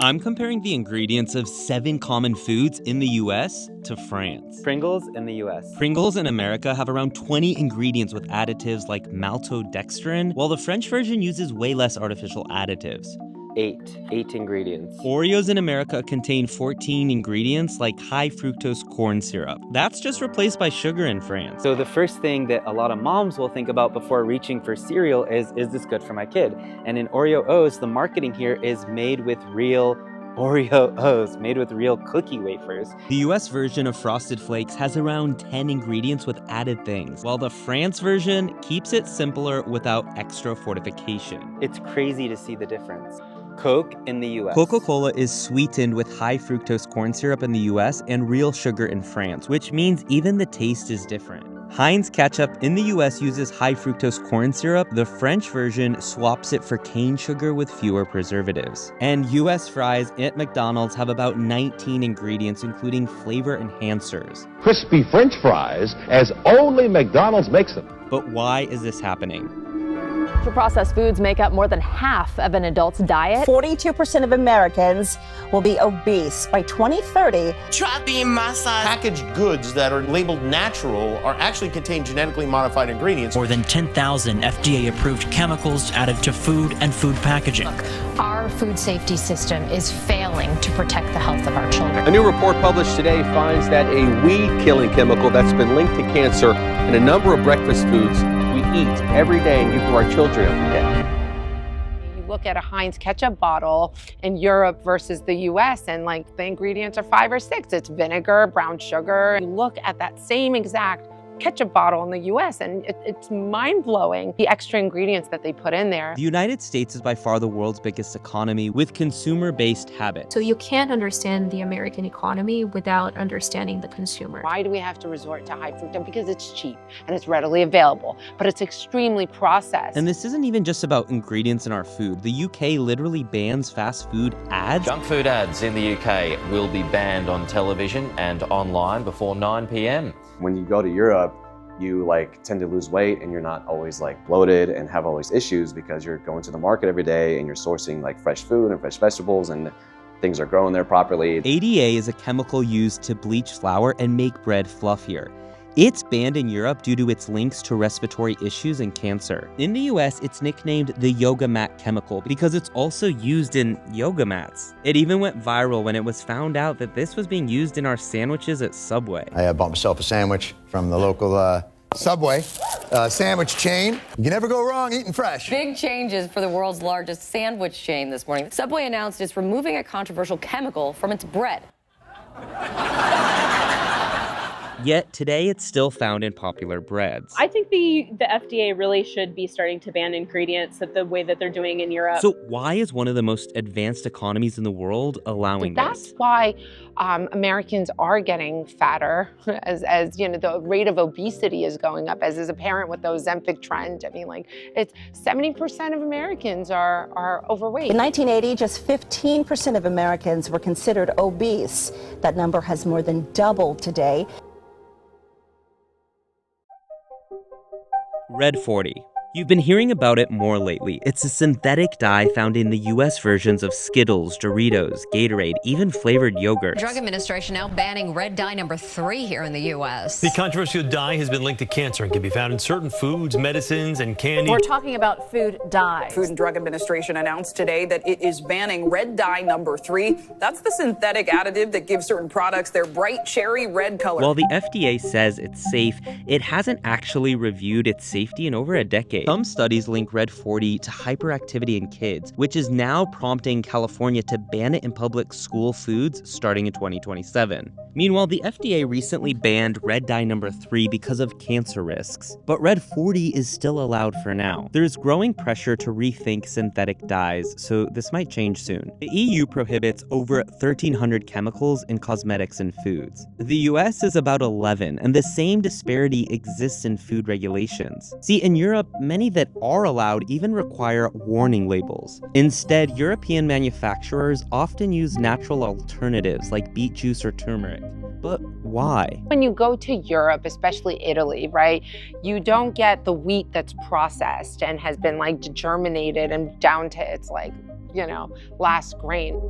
I'm comparing the ingredients of 7 common foods in the US to France. Pringles in the US. Pringles in America have around 20 ingredients with additives like maltodextrin, while the French version uses way less artificial additives. 8 ingredients. Oreos in America contain 14 ingredients like high fructose corn syrup. That's just replaced by sugar in France. So the first thing that a lot of moms will think about before reaching for cereal is this good for my kid? And in Oreo O's, the marketing here is made with real Oreo O's, made with real cookie wafers. The US version of Frosted Flakes has around 10 ingredients with added things, while the France version keeps it simpler without extra fortification. It's crazy to see the difference. Coke in the US. Coca-Cola is sweetened with high fructose corn syrup in the US and real sugar in France, which means even the taste is different. Heinz ketchup in the US uses high fructose corn syrup. The French version swaps it for cane sugar with fewer preservatives. And US fries at McDonald's have about 19 ingredients, including flavor enhancers. Crispy French fries, as only McDonald's makes them. But why is this happening? Processed foods make up more than half of an adult's diet. 42% of Americans will be obese by 2030. Try being my size. Packaged goods that are labeled natural are actually contain genetically modified ingredients. More than 10,000 FDA-approved chemicals added to food and food packaging. Look, our food safety system is failing to protect the health of our children. A new report published today finds that a weed-killing chemical that's been linked to cancer in a number of breakfast foods we eat every day and give to our children every day. You look at a Heinz ketchup bottle in Europe versus the US, and like the ingredients are 5 or 6. It's vinegar, brown sugar. You look at that same exact ketchup bottle in the US and it's mind-blowing, the extra ingredients that they put in there. The United States is by far the world's biggest economy with consumer-based habits. So you can't understand the American economy without understanding the consumer. Why do we have to resort to high fructose? Because it's cheap and it's readily available, but it's extremely processed. And this isn't even just about ingredients in our food. The UK literally bans fast food ads. Junk food ads in the UK will be banned on television and online before 9 p.m. When you go to Europe, you tend to lose weight and you're not always bloated and have all these issues because you're going to the market every day and you're sourcing fresh food and fresh vegetables and things are growing there properly. ADA is a chemical used to bleach flour and make bread fluffier. It's banned in Europe due to its links to respiratory issues and cancer. In the US, it's nicknamed the yoga mat chemical because it's also used in yoga mats. It even went viral when it was found out that this was being used in our sandwiches at Subway. I bought myself a sandwich from the local Subway sandwich chain. You can never go wrong eating fresh. Big changes for the world's largest sandwich chain this morning. Subway announced it's removing a controversial chemical from its bread. Yet today it's still found in popular breads. I think the FDA really should be starting to ban ingredients the way that they're doing in Europe. So why is one of the most advanced economies in the world allowing this? That's why Americans are getting fatter as you know, the rate of obesity is going up, as is apparent with the Ozempic trend. I mean, it's 70% of Americans are overweight. In 1980, just 15% of Americans were considered obese. That number has more than doubled today. Red 40. You've been hearing about it more lately. It's a synthetic dye found in the US versions of Skittles, Doritos, Gatorade, even flavored yogurts. Drug Administration now banning red dye number 3 here in the U.S. The controversial dye has been linked to cancer and can be found in certain foods, medicines, and candy. We're talking about food dye. Food and Drug Administration announced today that it is banning red dye number 3. That's the synthetic additive that gives certain products their bright cherry red color. While the FDA says it's safe, it hasn't actually reviewed its safety in over a decade. Some studies link Red 40 to hyperactivity in kids, which is now prompting California to ban it in public school foods starting in 2027. Meanwhile, the FDA recently banned red dye number 3 because of cancer risks, but Red 40 is still allowed for now. There's growing pressure to rethink synthetic dyes, so this might change soon. The EU prohibits over 1,300 chemicals in cosmetics and foods. The US is about 11, and the same disparity exists in food regulations. See, in Europe, many that are allowed even require warning labels. Instead, European manufacturers often use natural alternatives like beet juice or turmeric. But why? When you go to Europe, especially Italy, right, you don't get the wheat that's processed and has been germinated and down to its last grain.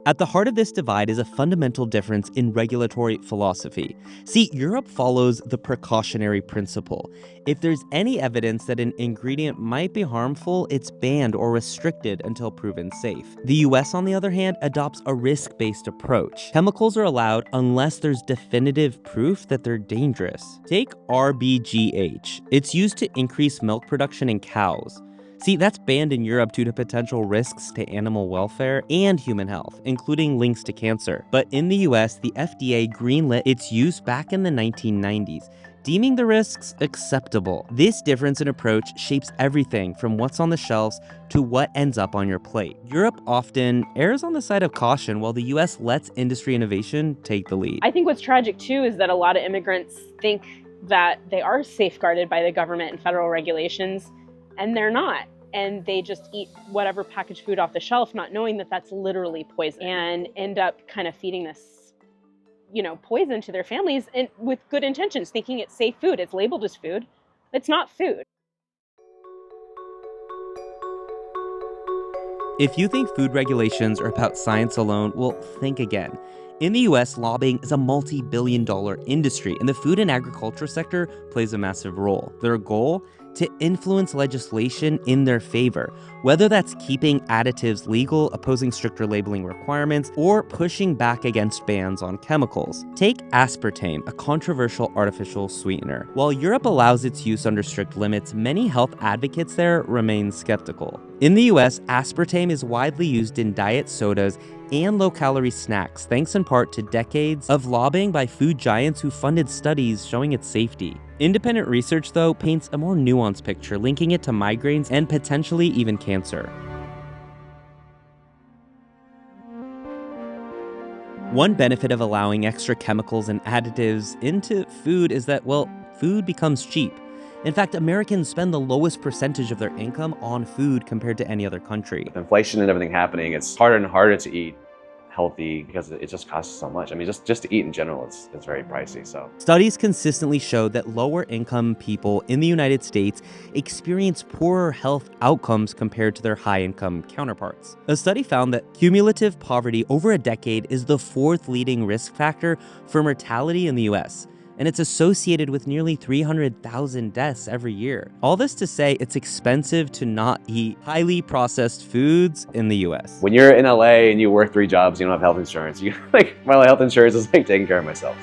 At the heart of this divide is a fundamental difference in regulatory philosophy. See, Europe follows the precautionary principle. If there's any evidence that an ingredient might be harmful, it's banned or restricted until proven safe. The US, on the other hand, adopts a risk-based approach. Chemicals are allowed unless there's definitive proof that they're dangerous. Take RBGH. It's used to increase milk production in cows. See, that's banned in Europe due to potential risks to animal welfare and human health, including links to cancer. But in the US, the FDA greenlit its use back in the 1990s, deeming the risks acceptable. This difference in approach shapes everything from what's on the shelves to what ends up on your plate. Europe often errs on the side of caution, while the US lets industry innovation take the lead. I think what's tragic too is that a lot of immigrants think that they are safeguarded by the government and federal regulations, and they're not. And they just eat whatever packaged food off the shelf, not knowing that that's literally poison, and end up kind of feeding this, poison to their families, and with good intentions, thinking it's safe food. It's labeled as food. It's not food. If you think food regulations are about science alone, well, think again. In the US, lobbying is a multi-billion-dollar industry, and the food and agriculture sector plays a massive role. Their goal? To influence legislation in their favor, whether that's keeping additives legal, opposing stricter labeling requirements, or pushing back against bans on chemicals. Take aspartame, a controversial artificial sweetener. While Europe allows its use under strict limits, many health advocates there remain skeptical. In the US, aspartame is widely used in diet sodas and low-calorie snacks, thanks in part to decades of lobbying by food giants who funded studies showing its safety. Independent research, though, paints a more nuanced picture, linking it to migraines and potentially even cancer. One benefit of allowing extra chemicals and additives into food is that, well, food becomes cheap. In fact, Americans spend the lowest percentage of their income on food compared to any other country. With inflation and everything happening, it's harder and harder to eat healthy because it just costs so much. I mean, just to eat in general, it's very pricey. So studies consistently show that lower income people in the United States experience poorer health outcomes compared to their high income counterparts. A study found that cumulative poverty over a decade is the fourth leading risk factor for mortality in the US. And it's associated with nearly 300,000 deaths every year. All this to say, it's expensive to not eat highly processed foods in the US. When you're in LA and you work 3 jobs, you don't have health insurance. You my health insurance is taking care of myself.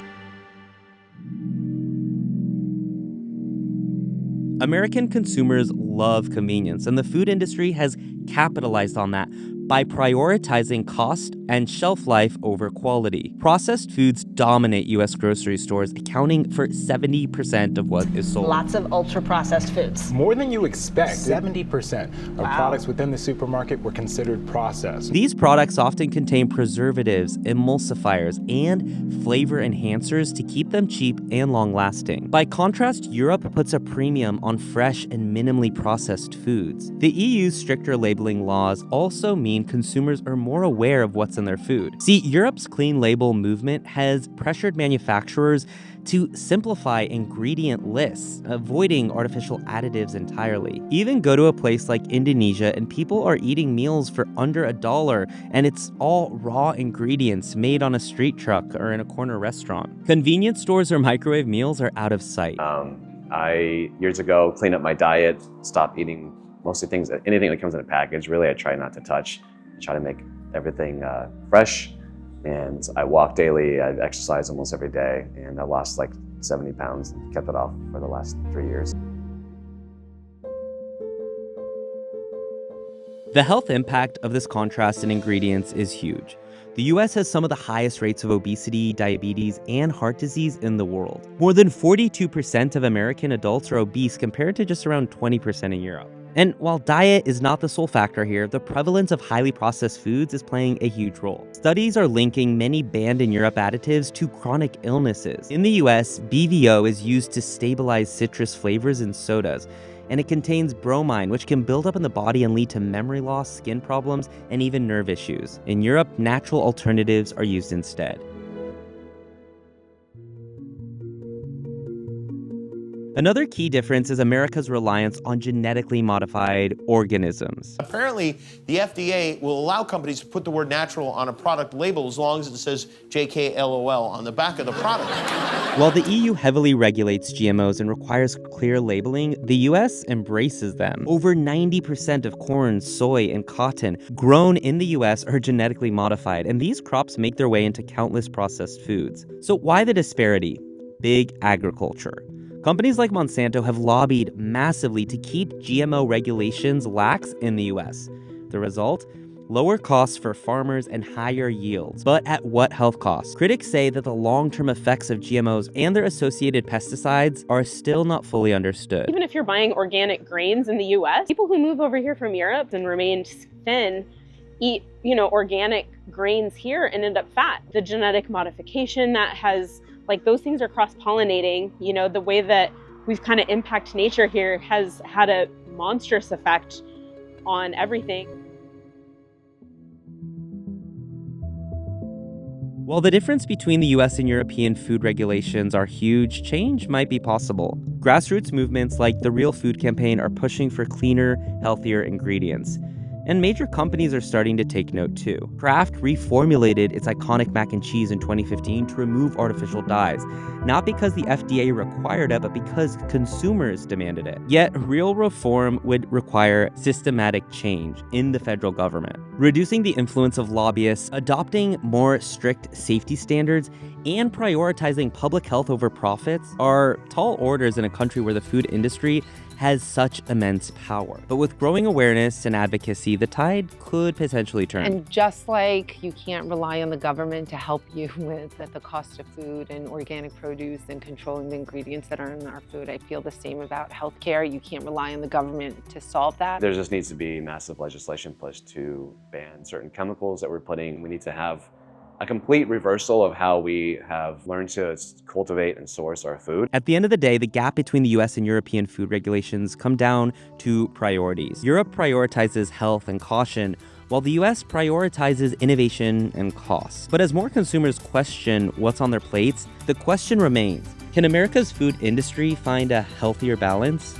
American consumers love convenience, and the food industry has capitalized on that by prioritizing cost and shelf life over quality. Processed foods dominate U.S. grocery stores, accounting for 70% of what is sold. Lots of ultra-processed foods. More than you expect. 70% of products within the supermarket were considered processed. These products often contain preservatives, emulsifiers, and flavor enhancers to keep them cheap and long-lasting. By contrast, Europe puts a premium on fresh and minimally processed foods. The EU's stricter labeling laws also mean consumers are more aware of what's in their food. See, Europe's clean label movement has pressured manufacturers to simplify ingredient lists, avoiding artificial additives entirely. Even go to a place like Indonesia and people are eating meals for under $1, and it's all raw ingredients made on a street truck or in a corner restaurant. Convenience stores or microwave meals are out of sight. I, years ago, cleaned up my diet, stopped eating mostly anything that comes in a package. Really, I try not to touch. I try to make everything fresh. And I walk daily. I exercise almost every day. And I lost like 70 pounds and kept it off for the last 3 years. The health impact of this contrast in ingredients is huge. The US has some of the highest rates of obesity, diabetes, and heart disease in the world. More than 42% of American adults are obese compared to just around 20% in Europe. And while diet is not the sole factor here, the prevalence of highly processed foods is playing a huge role. Studies are linking many banned in Europe additives to chronic illnesses. In the US, BVO is used to stabilize citrus flavors in sodas, and it contains bromine, which can build up in the body and lead to memory loss, skin problems, and even nerve issues. In Europe, natural alternatives are used instead. Another key difference is America's reliance on genetically modified organisms. Apparently, the FDA will allow companies to put the word natural on a product label as long as it says JKLOL on the back of the product. While the EU heavily regulates GMOs and requires clear labeling, the US embraces them. Over 90% of corn, soy, and cotton grown in the US are genetically modified, and these crops make their way into countless processed foods. So why the disparity? Big agriculture. Companies like Monsanto have lobbied massively to keep GMO regulations lax in the US. The result? Lower costs for farmers and higher yields. But at what health cost? Critics say that the long-term effects of GMOs and their associated pesticides are still not fully understood. Even if you're buying organic grains in the US, people who move over here from Europe and remain thin eat, organic grains here and end up fat. The genetic modification that has, those things are cross-pollinating. The way that we've kind of impacted nature here has had a monstrous effect on everything. While the difference between the US and European food regulations are huge, change might be possible. Grassroots movements like the Real Food Campaign are pushing for cleaner, healthier ingredients. And major companies are starting to take note too. Kraft reformulated its iconic mac and cheese in 2015 to remove artificial dyes, not because the FDA required it, but because consumers demanded it. Yet, real reform would require systematic change in the federal government. Reducing the influence of lobbyists, adopting more strict safety standards, and prioritizing public health over profits are tall orders in a country where the food industry has such immense power. But with growing awareness and advocacy, the tide could potentially turn. And just like you can't rely on the government to help you with the cost of food and organic produce and controlling the ingredients that are in our food, I feel the same about healthcare. You can't rely on the government to solve that. There just needs to be massive legislation pushed to ban certain chemicals that we're putting. We need to have a complete reversal of how we have learned to cultivate and source our food. At the end of the day, the gap between the US and European food regulations come down to priorities. Europe prioritizes health and caution, while the US prioritizes innovation and cost. But as more consumers question what's on their plates, the question remains, can America's food industry find a healthier balance?